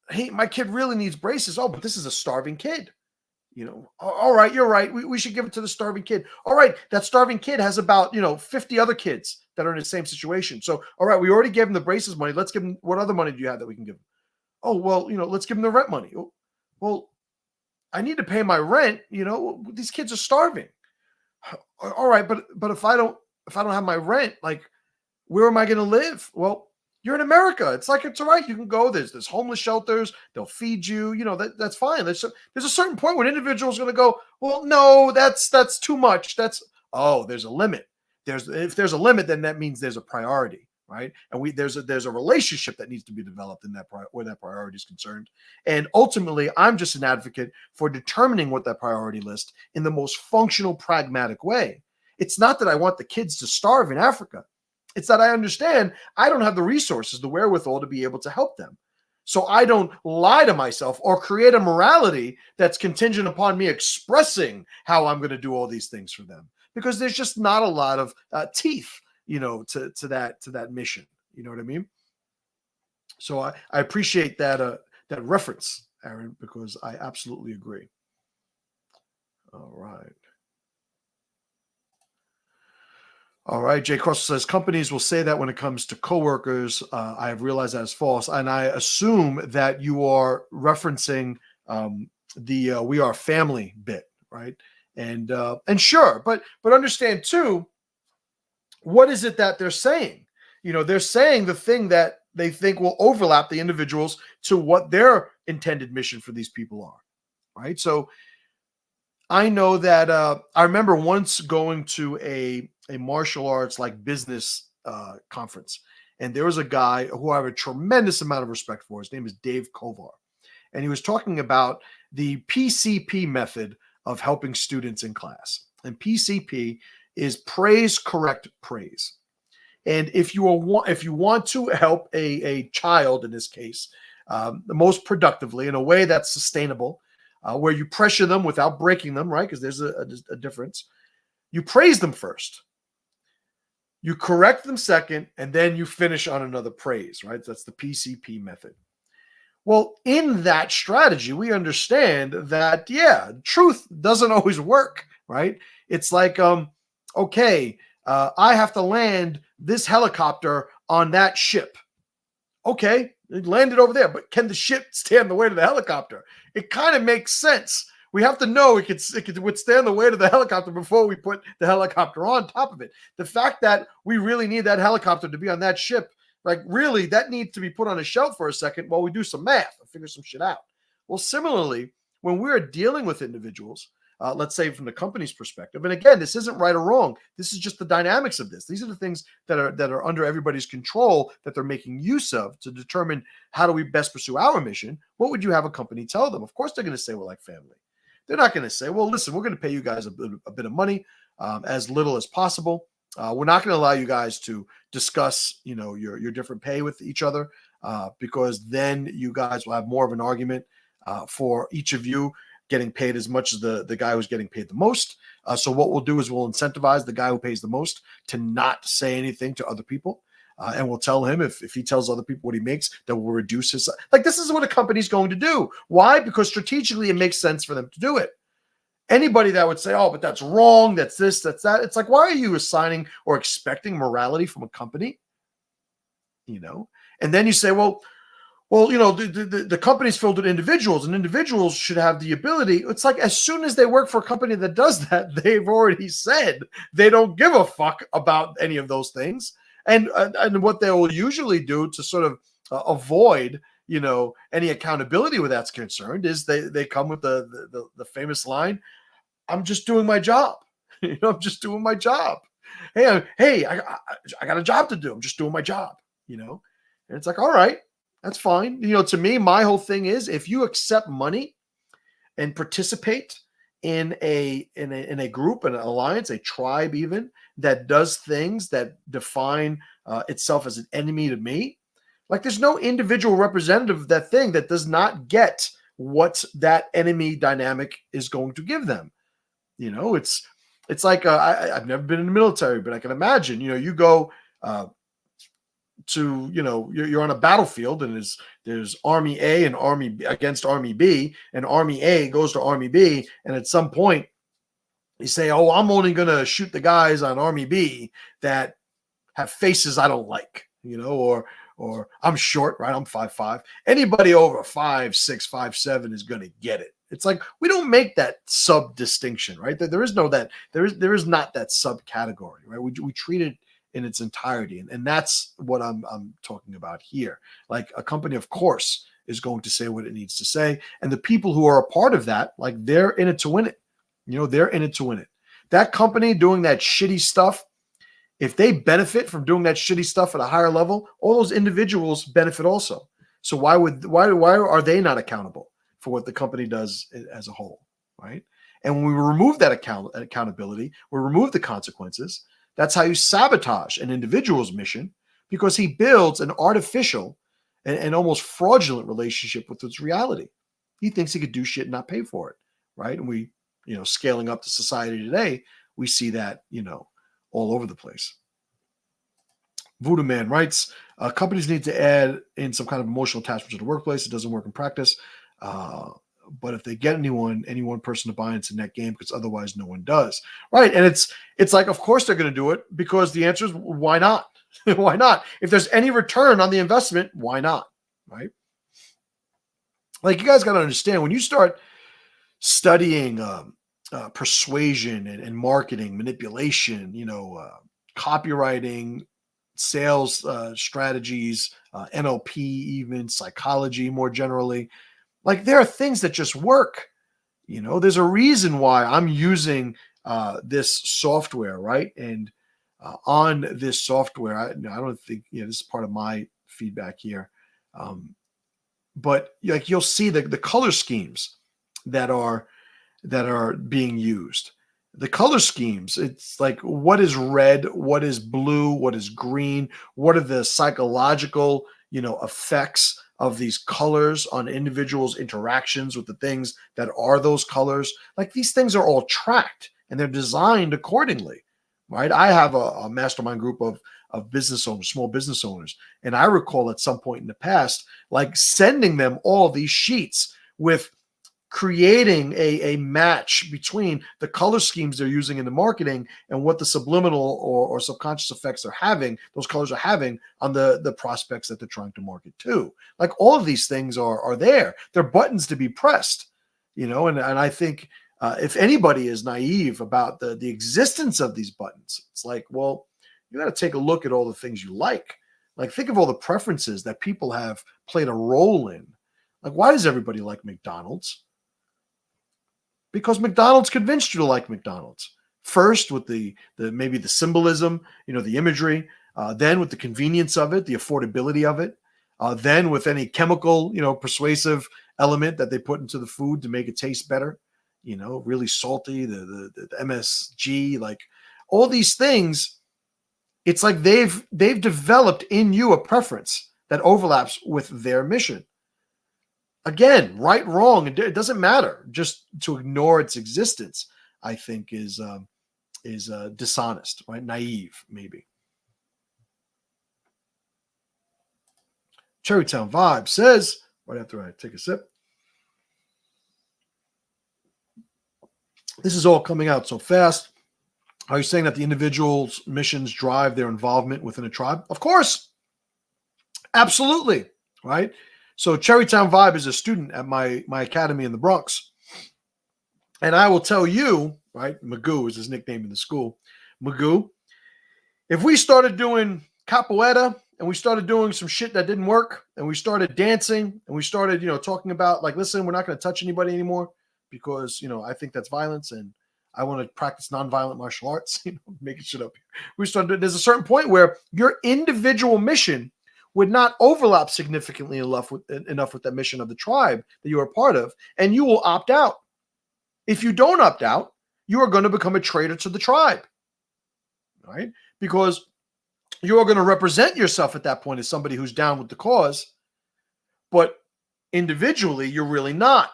Speaker 1: hey, my kid really needs braces. Oh, but this is a starving kid. All right, you're right. We should give it to the starving kid. All right, that starving kid has about, 50 other kids that are in the same situation. So, all right, we already gave him the braces money. Let's give him, what other money do you have that we can give him? Oh, well, let's give him the rent money. Well, I need to pay my rent. These kids are starving. All right, but if I don't have my rent, like, where am I going to live? Well, You're in America. It's like, it's all right. You can go. There's homeless shelters. They'll feed you. You know, that's fine. There's a certain point when individuals are going to go, well, no, that's too much. There's a limit. If there's a limit, then that means there's a priority, right? And there's a relationship that needs to be developed in that where that priority is concerned. And ultimately, I'm just an advocate for determining what that priority list in the most functional, pragmatic way. It's not that I want the kids to starve in Africa. It's that I understand I don't have the resources, the wherewithal to be able to help them. So I don't lie to myself or create a morality that's contingent upon me expressing how I'm going to do all these things for them, because there's just not a lot of teeth, to that mission. You know what I mean? So I appreciate that reference, Aaron, because I absolutely agree. All right. All right. Jay Cross says companies will say that when it comes to coworkers. I have realized that is false, and I assume that you are referencing the "we are family" bit, right? And sure, but understand too, what is it that they're saying? They're saying the thing that they think will overlap the individuals to what their intended mission for these people are, right? So I know that I remember once going to a martial arts like business conference, and there was a guy who I have a tremendous amount of respect for. His name is Dave Kovar, and he was talking about the PCP method of helping students in class. And PCP is praise, correct, praise. And if you want to help a child in this case the most productively in a way that's sustainable, where you pressure them without breaking them, right? Because there's a difference. You praise them first, you correct them second, and then you finish on another praise, right? That's the PCP method. Well, in that strategy, we understand that, truth doesn't always work, right? It's like, okay, I have to land this helicopter on that ship. Okay, it landed over there, but can the ship stand the weight of the helicopter? It kind of makes sense. We have to know it could withstand the weight of the helicopter before we put the helicopter on top of it. The fact that we really need that helicopter to be on that ship, like really, that needs to be put on a shelf for a second while we do some math and figure some shit out. Well, similarly, when we're dealing with individuals, let's say from the company's perspective, and again, this isn't right or wrong. This is just the dynamics of this. These are the things that are under everybody's control that they're making use of to determine how do we best pursue our mission. What would you have a company tell them? Of course, they're going to say we're like family. They're not going to say, well, listen, we're going to pay you guys a bit of money, as little as possible. We're not going to allow you guys to discuss, your different pay with each other, because then you guys will have more of an argument for each of you getting paid as much as the guy who's getting paid the most. So what we'll do is we'll incentivize the guy who pays the most to not say anything to other people. And we'll tell him if he tells other people what he makes, that we'll reduce his. Like, this is what a company's going to do. Why? Because strategically it makes sense for them to do it. Anybody that would say, oh, but that's wrong, that's this, that's that. It's like, why are you assigning or expecting morality from a company? And then you say, well, the company's filled with individuals, and individuals should have the ability. It's like, as soon as they work for a company that does that, they've already said they don't give a fuck about any of those things. And what they will usually do to sort of avoid, any accountability where that's concerned is they come with the famous line, "I'm just doing my job." I'm just doing my job. Hey, I got a job to do. I'm just doing my job. And it's like, all right, that's fine. To me, my whole thing is, if you accept money and participate in a group, an alliance, a tribe even, that does things that define itself as an enemy to me, like, there's no individual representative of that thing that does not get what that enemy dynamic is going to give them. It's like, I've never been in the military, but I can imagine, you go to, you're on a battlefield, and there's Army A and Army B against Army B, and Army A goes to Army B, and at some point you say, oh, I'm only going to shoot the guys on Army B that have faces I don't like, or I'm short, right? I'm 5'5". Anybody over 5'6", 5'7" is going to get it. It's like, we don't make that sub distinction, right? There is not that subcategory, right? We treat it in its entirety. And that's what I'm talking about here. Like a company, of course, is going to say what it needs to say. And the people who are a part of that, like they're in it to win it. They're in it to win it. That company doing that shitty stuff, if they benefit from doing that shitty stuff at a higher level, all those individuals benefit also. So why are they not accountable for what the company does as a whole, right? And when we remove that accountability, we remove the consequences. That's how you sabotage an individual's mission, because he builds an artificial and almost fraudulent relationship with its reality. He thinks he could do shit and not pay for it, right? And we, scaling up to society today, we see that, all over the place. Voodoo Man writes, companies need to add in some kind of emotional attachment to the workplace. It doesn't work in practice. But if they get any one person to buy into net game, because otherwise no one does. Right. And it's like, of course they're going to do it, because the answer is why not? Why not? If there's any return on the investment, why not? Right. Like, you guys got to understand, when you start studying persuasion and marketing, manipulation, copywriting, sales strategies, NLP, even psychology more generally, like, there are things that just work. There's a reason why I'm using this software, right? And on this software, I don't think, this is part of my feedback here. But like, you'll see the color schemes that are being used. The color schemes, it's like, what is red, what is blue, what is green, what are the psychological, effects of these colors on individuals' interactions with the things that are those colors. Like, these things are all tracked and they're designed accordingly, right? I have a mastermind group of business owners, small business owners. And I recall at some point in the past, like, sending them all these sheets with creating a match between the color schemes they're using in the marketing and what the subliminal or subconscious effects those colors are having on the prospects that they're trying to market to. Like, all of these things are there. They're buttons to be pressed, and I think if anybody is naive about the existence of these buttons, it's like, well, you got to take a look at all the things you like. Like, think of all the preferences that people have played a role in. Like, why does everybody like McDonald's? Because McDonald's convinced you to like McDonald's. First with the maybe the symbolism, the imagery, then with the convenience of it, the affordability of it, then with any chemical, persuasive element that they put into the food to make it taste better, really salty, the MSG, like all these things. It's like they've developed in you a preference that overlaps with their mission. Again, right, wrong, it doesn't matter. Just to ignore its existence, I think, is dishonest, right? Naive, maybe. Cherrytown Vibe says, right after I take a sip, this is all coming out so fast. Are you saying that the individual's missions drive their involvement within a tribe? Of course. Absolutely, right? So Cherrytown Vibe is a student at my academy in the Bronx. And I will tell you, right, Magoo is his nickname in the school, Magoo, if we started doing capoeira and we started doing some shit that didn't work and we started dancing and we started, talking about, like, listen, we're not going to touch anybody anymore because, I think that's violence and I want to practice nonviolent martial arts, making shit up. There's a certain point where your individual mission would not overlap significantly enough with that mission of the tribe that you are a part of, and you will opt out. If you don't opt out, you are going to become a traitor to the tribe, right? Because you are going to represent yourself at that point as somebody who's down with the cause, but individually, you're really not.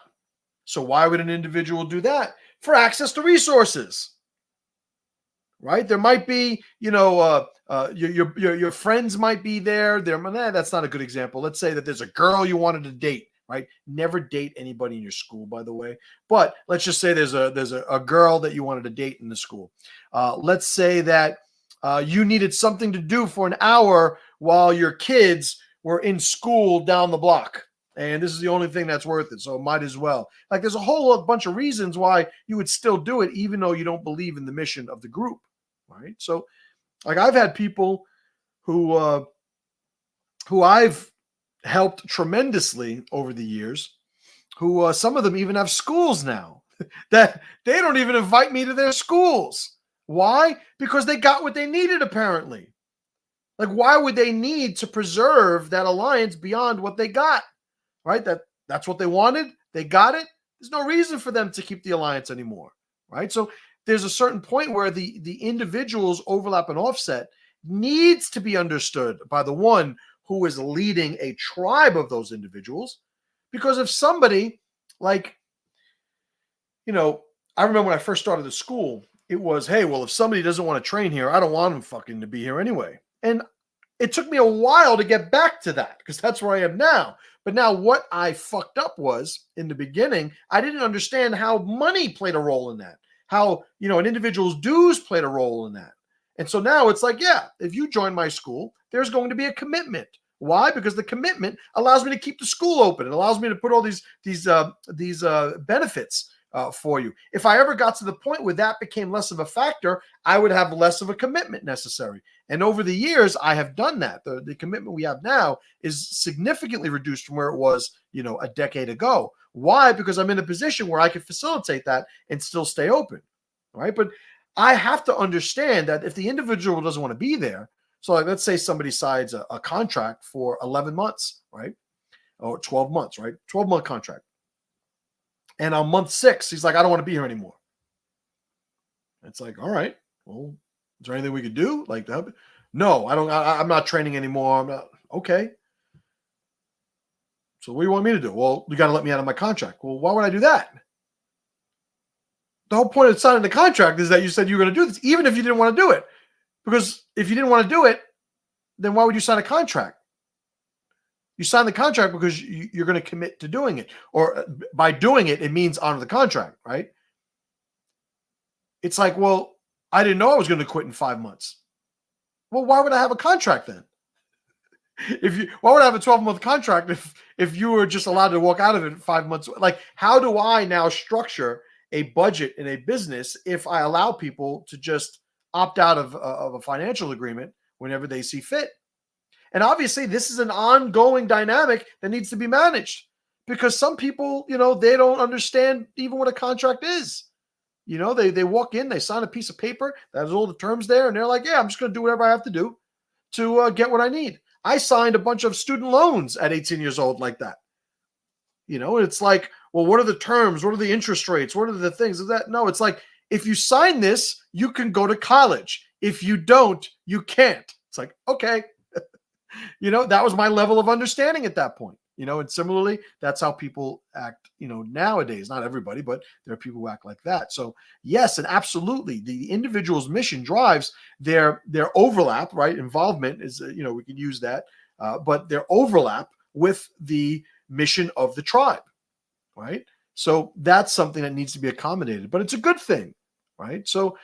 Speaker 1: So why would an individual do that? For access to resources, right? There might be, your friends might be there. That's not a good example. Let's say that there's a girl you wanted to date, right? Never date anybody in your school, by the way. But let's just say there's a girl that you wanted to date in the school. Let's say that you needed something to do for an hour while your kids were in school down the block. And this is the only thing that's worth it. So it might as well. Like, there's a whole bunch of reasons why you would still do it, even though you don't believe in the mission of the group, right? So Like I've had people who I've helped tremendously over the years, who some of them even have schools now that they don't even invite me to their schools. Why? Because they got what they needed, apparently. Like, why would they need to preserve that alliance beyond what they got? Right? That's what they wanted. They got it. There's no reason for them to keep the alliance anymore. Right? So there's a certain point where the individual's overlap and offset needs to be understood by the one who is leading a tribe of those individuals. Because if somebody, like, I remember when I first started the school, it was, hey, well, if somebody doesn't want to train here, I don't want them fucking to be here anyway. And it took me a while to get back to that because that's where I am now. But now what I fucked up was in the beginning, I didn't understand how money played a role in that, how, an individual's dues played a role in that. And so now it's like, yeah, if you join my school, there's going to be a commitment. Why? Because the commitment allows me to keep the school open. It allows me to put all these benefits for you. If I ever got to the point where that became less of a factor, I would have less of a commitment necessary. And over the years, I have done that. The commitment we have now is significantly reduced from where it was, a decade ago. Why? Because I'm in a position where I can facilitate that and still stay open, right? But I have to understand that if the individual doesn't want to be there, so like, let's say somebody signs a contract for 11 months, right? Or 12 months, right? 12-month contract. And on month 6, he's like, I don't want to be here anymore. It's like, all right, well, is there anything we could do? Like that? No, I don't. I'm not training anymore. I'm not. Okay. So what do you want me to do? Well, you got to let me out of my contract. Well, why would I do that? The whole point of signing the contract is that you said you were going to do this, even if you didn't want to do it. Because if you didn't want to do it, then why would you sign a contract? You sign the contract because you're going to commit to doing it. Or by doing it, it means honor the contract, right? It's like, well, I didn't know I was going to quit in 5 months. Well, why would I have a contract then? Why would I have a 12-month contract if you were just allowed to walk out of it in 5 months? Like, how do I now structure a budget in a business if I allow people to just opt out of a financial agreement whenever they see fit? And obviously, this is an ongoing dynamic that needs to be managed because some people, they don't understand even what a contract is. They walk in, they sign a piece of paper that has all the terms there, and they're like, yeah, I'm just going to do whatever I have to do to get what I need. I signed a bunch of student loans at 18 years old like that. It's like, well, what are the terms? What are the interest rates? What are the things? Is that? No, it's like, if you sign this, you can go to college. If you don't, you can't. It's like, okay. That was my level of understanding at that point. And similarly, that's how people act, nowadays. Not everybody, but there are people who act like that. So yes, and absolutely, the individual's mission drives their overlap, right? Involvement is, we can use that, but their overlap with the mission of the tribe, right? So that's something that needs to be accommodated, but it's a good thing, right? So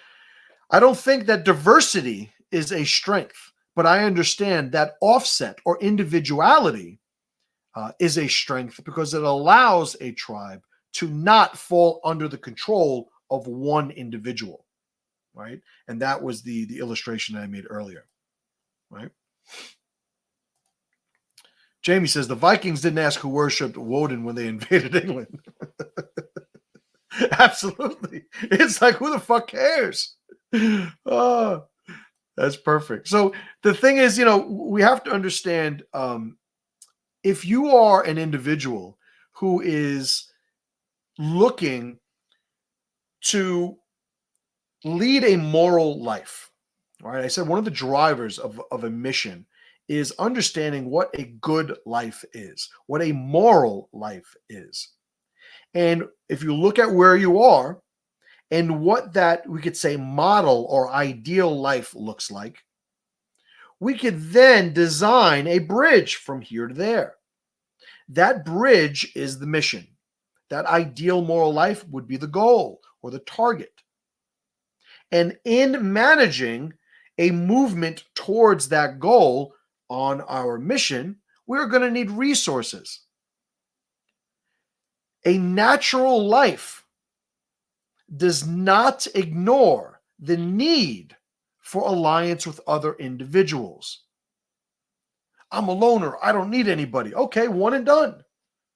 Speaker 1: I don't think that diversity is a strength, but I understand that offset or individuality is a strength because it allows a tribe to not fall under the control of one individual, right? And that was the illustration that I made earlier, right? Jamie says the Vikings didn't ask who worshipped Woden when they invaded England. Absolutely. It's like, who the fuck cares? Oh, that's perfect. So the thing is, we have to understand if you are an individual who is looking to lead a moral life, right? I said one of the drivers of a mission is understanding what a good life is, what a moral life is. And if you look at where you are and what that, we could say, model or ideal life looks like, we could then design a bridge from here to there. That bridge is the mission. That ideal moral life would be the goal or the target. And in managing a movement towards that goal on our mission, we're going to need resources. A natural life does not ignore the need for alliance with other individuals. I'm a loner. I don't need anybody. Okay, one and done.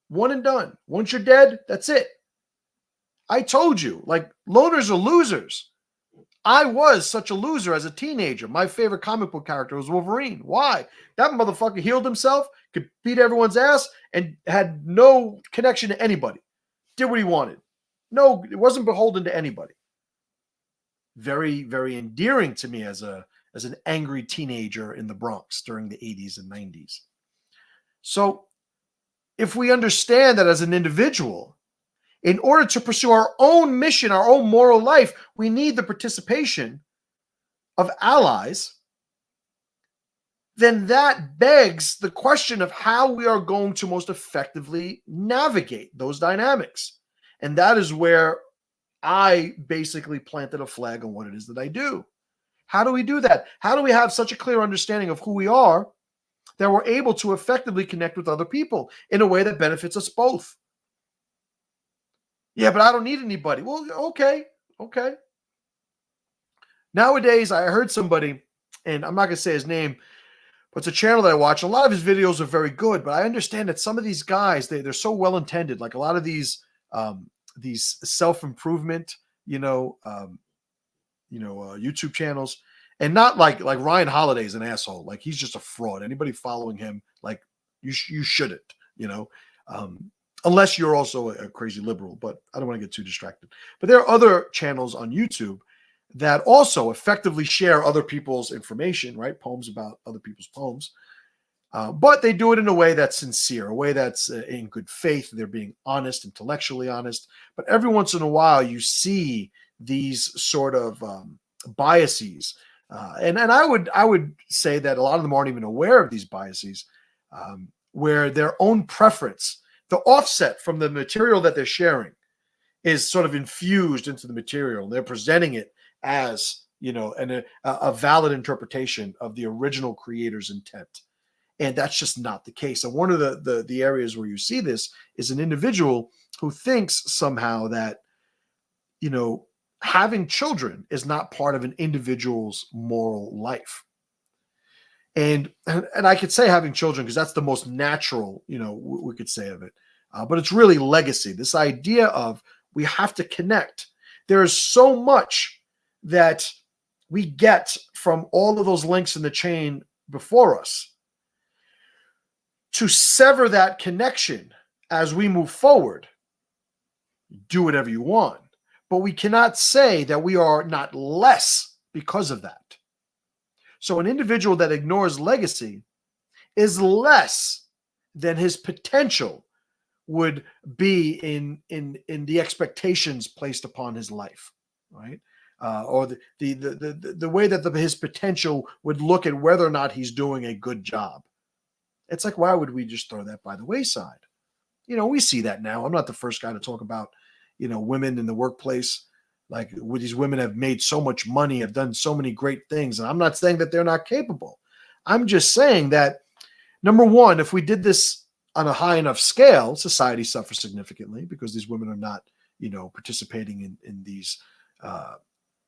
Speaker 1: One and done. Once you're dead, that's it. I told you, like, loners are losers. I was such a loser as a teenager. My favorite comic book character was Wolverine. Why? That motherfucker healed himself, could beat everyone's ass, and had no connection to anybody. Did what he wanted. No, it wasn't beholden to anybody. Very, very endearing to me as an angry teenager in the Bronx during the 80s and 90s. So if we understand that as an individual, in order to pursue our own mission, our own moral life, we need the participation of allies, then that begs the question of how we are going to most effectively navigate those dynamics. And that is where I basically planted a flag on what it is that I do. How do we do that? How do we have such a clear understanding of who we are that we're able to effectively connect with other people in a way that benefits us both? Yeah, but I don't need anybody. Well, okay. Nowadays, I heard somebody, and I'm not going to say his name, but it's a channel that I watch. A lot of his videos are very good, but I understand that some of these guys, they're so well-intended. Like a lot of these self-improvement, YouTube channels, and not like Ryan Holiday's an asshole. Like he's just a fraud. Anybody following him, like you shouldn't, unless you're also a crazy liberal, but I don't want to get too distracted. But there are other channels on YouTube that also effectively share other people's information, right? Poems about other people's poems. But they do it in a way that's sincere, a way that's in good faith. They're being honest, intellectually honest. But every once in a while, you see these sort of biases. And I would say that a lot of them aren't even aware of these biases, where their own preference, the offset from the material that they're sharing, is sort of infused into the material. They're presenting it as, a valid interpretation of the original creator's intent. And that's just not the case. And one of the areas where you see this is an individual who thinks somehow that, having children is not part of an individual's moral life. And I could say having children because that's the most natural, we could say of it. But it's really legacy. This idea of we have to connect. There is so much that we get from all of those links in the chain before us. To sever that connection as we move forward, do whatever you want. But we cannot say that we are not less because of that. So an individual that ignores legacy is less than his potential would be in the expectations placed upon his life, right? Or the way that his potential would look at whether or not he's doing a good job. It's like, why would we just throw that by the wayside? We see that now. I'm not the first guy to talk about, women in the workplace. Like these women have made so much money, have done so many great things. And I'm not saying that they're not capable. I'm just saying that, number one, if we did this on a high enough scale, society suffers significantly because these women are not, participating in these,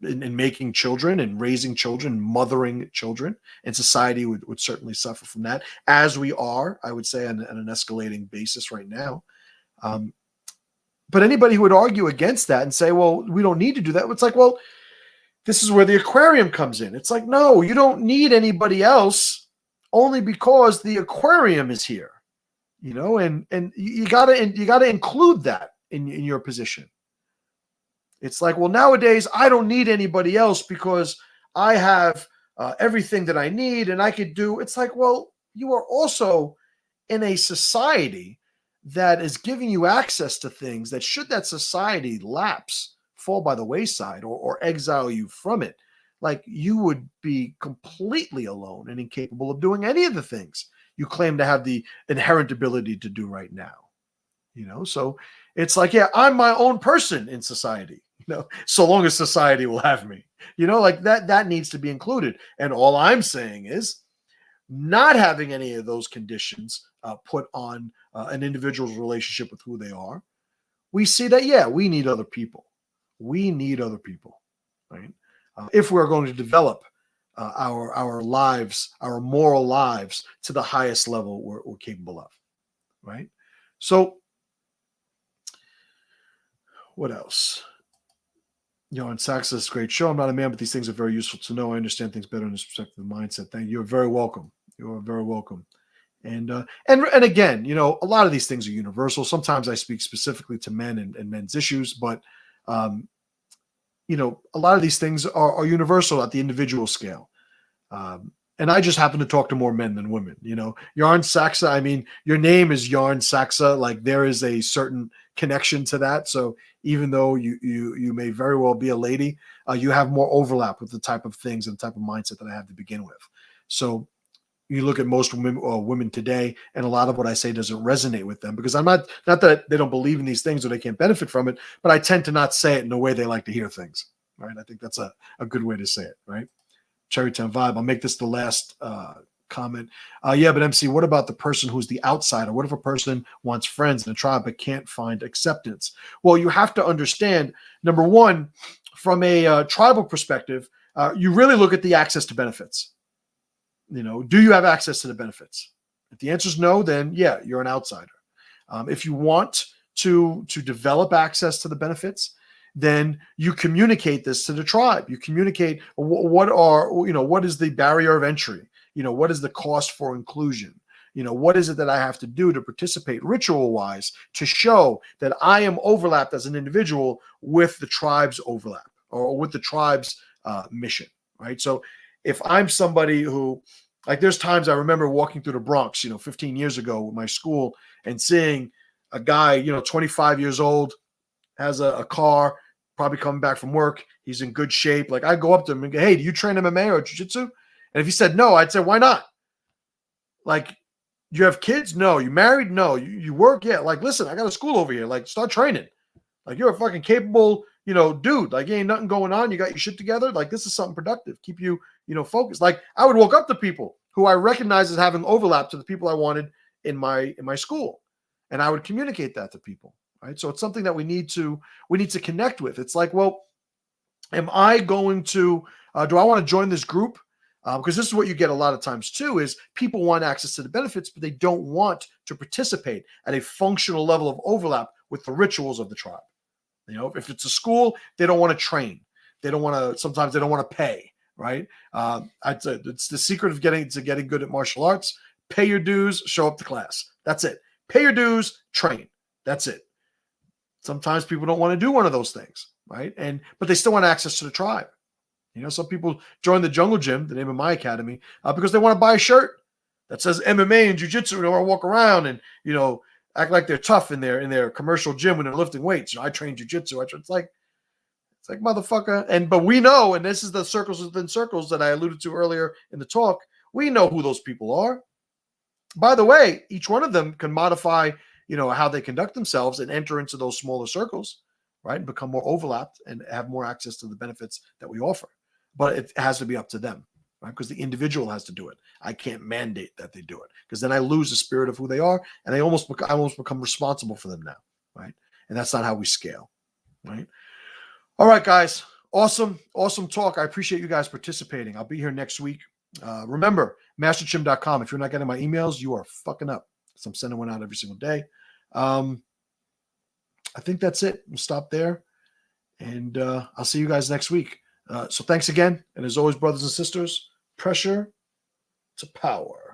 Speaker 1: in making children and raising children, mothering children, and society would certainly suffer from that, as we are, I would say, on an escalating basis right now. But anybody who would argue against that and say, well, we don't need to do that, it's like, well, this is where the aquarium comes in. It's like, no, you don't need anybody else only because the aquarium is here, and you gotta include that in your position. It's like, well, nowadays I don't need anybody else because I have everything that I need and I could do. It's like, well, you are also in a society that is giving you access to things that, should that society lapse, fall by the wayside, or exile you from it, like you would be completely alone and incapable of doing any of the things you claim to have the inherent ability to do right now. So it's like, yeah, I'm my own person in society. So long as society will have me, like that needs to be included. And all I'm saying is not having any of those conditions put on an individual's relationship with who they are. We see that, yeah, we need other people. We need other people, right? If we're going to develop our lives, our moral lives, to the highest level we're capable of, right? So, what else? On Sachs says, great show. I'm not a man, but these things are very useful to know. I understand things better in this perspective of mindset. Thank you. You're very welcome. You are very welcome. And again, a lot of these things are universal. Sometimes I speak specifically to men and men's issues, but a lot of these things are universal at the individual scale. And I just happen to talk to more men than women. Yarn Saxa, I mean, your name is Yarn Saxa. Like, there is a certain connection to that. So even though you may very well be a lady, you have more overlap with the type of things and the type of mindset that I have to begin with. So you look at most women today, and a lot of what I say doesn't resonate with them, because I'm not that they don't believe in these things or they can't benefit from it, but I tend to not say it in the way they like to hear things, right? I think that's a good way to say it, right? Cherrytown Vibe. I'll make this the last comment. Yeah, but MC, what about the person who's the outsider? What if a person wants friends in a tribe but can't find acceptance? Well, you have to understand, number one, from a tribal perspective, you really look at the access to benefits. Do you have access to the benefits? If the answer is no, then yeah, you're an outsider. If you want to develop access to the benefits, then you communicate this to the tribe. You communicate what is the barrier of entry? What is the cost for inclusion? What is it that I have to do to participate ritual-wise to show that I am overlapped as an individual with the tribe's overlap or with the tribe's mission, right? So if I'm somebody who, like, there's times I remember walking through the Bronx, 15 years ago with my school, and seeing a guy, 25 years old, has a car, probably coming back from work. He's in good shape. Like, I go up to him and go, hey, do you train MMA or jiu-jitsu? And if he said no, I'd say, why not? Like, you have kids? No. You married? No. You work? Yeah. Like, listen, I got a school over here. Like, start training. Like, you're a fucking capable, dude. Like, ain't nothing going on. You got your shit together. Like, this is something productive. Keep you, focused. Like, I would walk up to people who I recognize as having overlap to the people I wanted in my school, and I would communicate that to people. Right. So it's something that we need to connect with. It's like, well, am I going to, do I want to join this group? Because this is what you get a lot of times too, is people want access to the benefits, but they don't want to participate at a functional level of overlap with the rituals of the tribe. If it's a school, they don't want to train. They don't want to, sometimes they don't want to pay, right? I'd say it's the secret of getting good at martial arts. Pay your dues, show up to class. That's it. Pay your dues, train. That's it. Sometimes people don't want to do one of those things, right? But they still want access to the tribe. Some people join the Jungle Gym, the name of my academy, because they want to buy a shirt that says MMA and jiu-jitsu, and they want to walk around and, act like they're tough in their commercial gym when they're lifting weights. I train jiu-jitsu. It's like motherfucker. But we know, and this is the circles within circles that I alluded to earlier in the talk, we know who those people are. By the way, each one of them can modify how they conduct themselves and enter into those smaller circles, right? And become more overlapped and have more access to the benefits that we offer. But it has to be up to them, right? Because the individual has to do it. I can't mandate that they do it, because then I lose the spirit of who they are, and I almost become responsible for them now, right? And that's not how we scale, right? All right, guys. Awesome talk. I appreciate you guys participating. I'll be here next week. Remember, masterchim.com. If you're not getting my emails, you are fucking up. So I'm sending one out every single day. I think that's it. We'll stop there, and I'll see you guys next week. So thanks again. And as always, brothers and sisters, pressure to power.